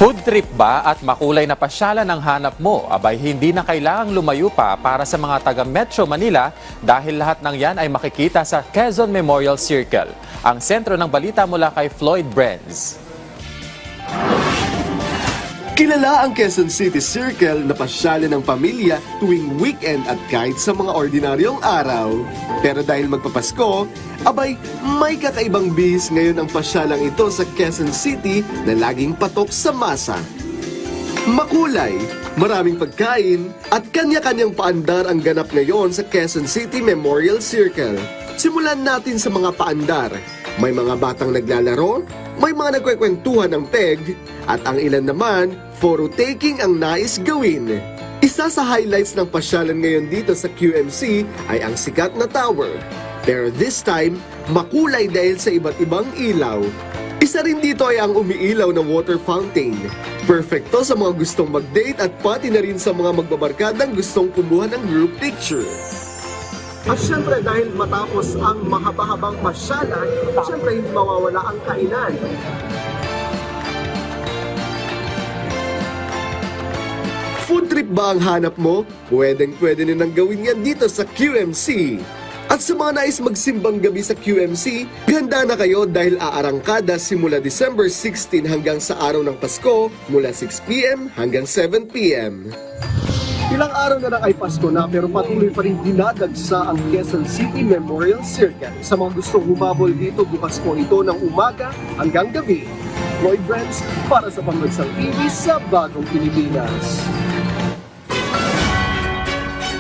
Food trip ba at makulay na pasyalan ang hanap mo? Abay, hindi na kailangang lumayo pa para sa mga taga Metro Manila dahil lahat ng yan ay makikita sa Quezon Memorial Circle. Ang sentro ng balita mula kay Floyd Brenz. Kilala ang Quezon City Circle na pasyalan ng pamilya tuwing weekend at kahit sa mga ordinaryong araw. Pero dahil magpapasko, abay may kakaibang bihis ngayon ang pasyalang ito sa Quezon City na laging patok sa masa. Makulay, maraming pagkain at kanya-kanyang paandar ang ganap ngayon sa Quezon City Memorial Circle. Simulan natin sa mga paandar. May mga batang naglalaro, may mga nagkwekwentuhan ng peg, at ang ilan naman, photo taking ang nais gawin. Isa sa highlights ng pasyalan ngayon dito sa QMC ay ang sikat na tower. Pero this time, makulay dahil sa iba't ibang ilaw. Isa rin dito ay ang umiilaw na water fountain. Perfecto sa mga gustong mag-date at pati na rin sa mga magbabarkadang gustong kumuha ng group picture. At syempre dahil matapos ang mahaba-habang pasyalan, syempre hindi mawawala ang kainan. Food trip ba ang hanap mo? Pwedeng-pwede nang gawin yan dito sa QMC. At sa mga nais magsimbang gabi sa QMC, ganda na kayo dahil aarangkada simula December 16 hanggang sa araw ng Pasko mula 6 p.m. hanggang 7 p.m. Ilang araw na lang ay Pasko na pero patuloy pa rin dinadagsa ang Quezon City Memorial Circle. Sa mga gustong humabol dito, bukas po ito ng umaga hanggang gabi. Floyd Brenz para sa Pambansang TV sa Bagong Pilipinas.